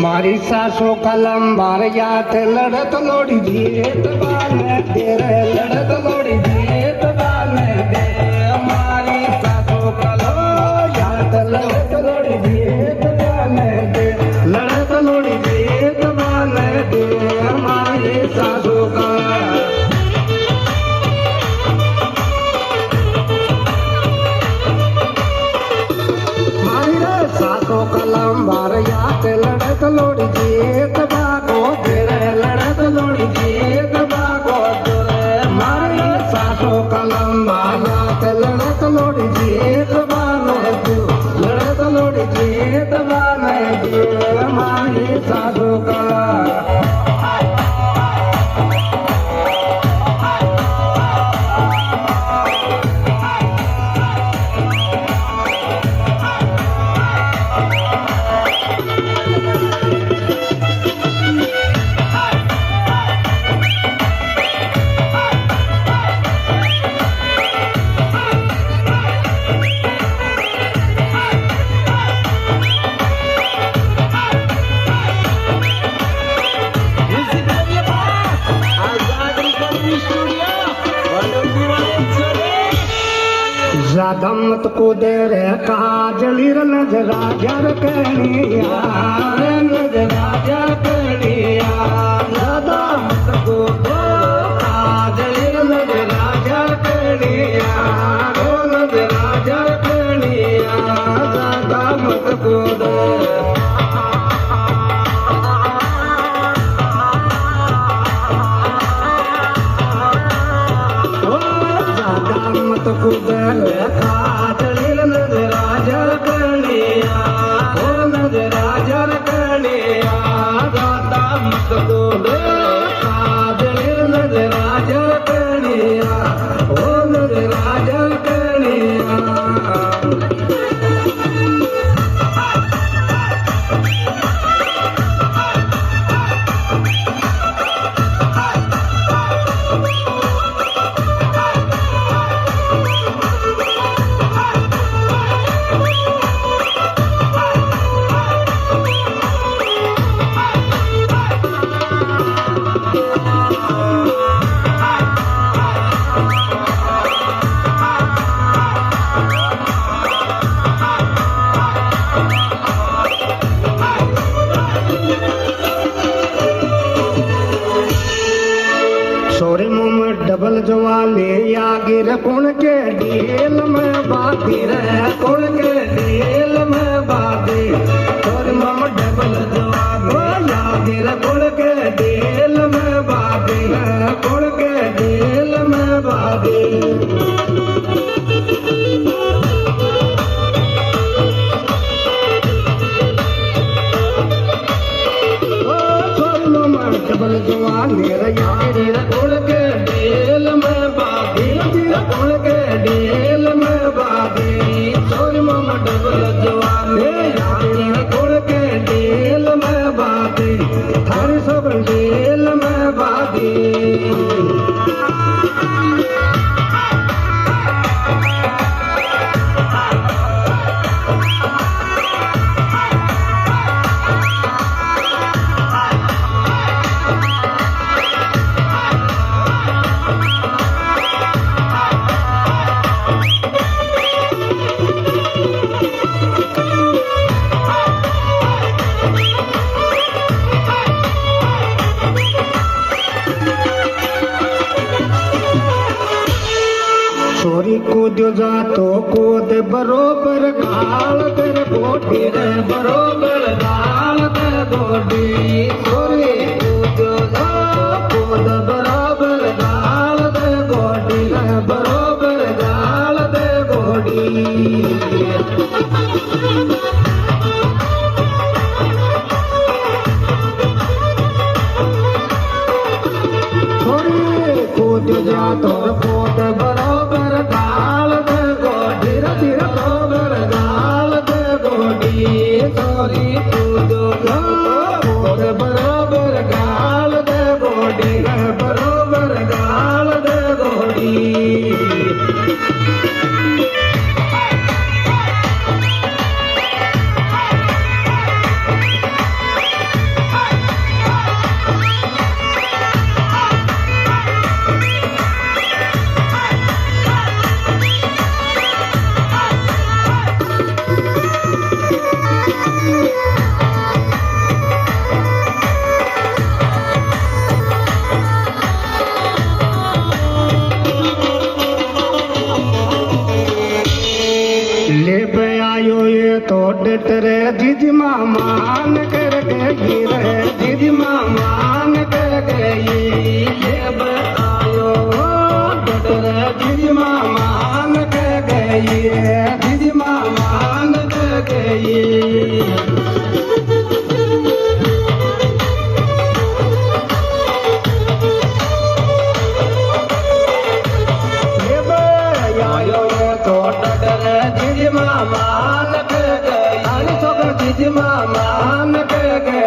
मारी सासो कलम बारियात लड़त लोड़ी जीत बाने दे रे लड़त लोड़ी जीत बाने दे मारी सासो कलम यात लड़त लोड़ी जीत बाने दे लड़त लोड़ी जीत बाने दे मारी सासो कलम सासो कलम बारियात लड़त लोड़ी जीत बागो तेरे लड़त लोड़ी जीत बागो तेरे मारी सासो कलम बारियात लड़त लोड़ी जीत बाने दे लड़त लोड़ी जीत बाने दे मारी सासो कलम ज्यादा मत को दे रे काजली नजरा जर कनिया नजरा जर कनिया ज्यादा मत को दो काजली नजरा जर कनिया नजरा जर कनिया ज्यादा मत को दो कुदर काजल नजरा जर कनिया ओ नजरा जर कनिया दादा मत कुदर काजल नजरा जर कनिया ओ नजरा जर कनिया डबल जवाले या गिर कुण के ढेल में बाती रे कुण के ढेल में बाती और मम डबल जवाले या गिर कुण के ढेल में बाती कुण के ढेल में बाती डबल जवाले या गिर कुण के ढेल में बाधी कुण के ढेल में बाधी छोरी मम डबल जवाले यार कुण के ढेल में बाधी थारी सब ढेल में बाधी छोरी कूद जा तो कूद बरोबर गाल कर गोटी रे बरोबर गाल कर गोटी छोरी कूद जा कूद बरोबर गाल कर गोटी रे बरोबर गाल कर गोटी छोरी कूद जा तो कूद बरोबर गाल दे गोटी रति बरोबर गाल दे गोटी छोरी कूद जा कूद बरोबर गाल दे गोटी बरोबर गाल दे गोटी ले पे आयो ये तो डट रे दीदी मान कर गई रे दीदी मान कर गई ले पे आयो डट रे दीदी मान कर गई दीदी मान कर गई मान के गई छोकर दीदी मान के गई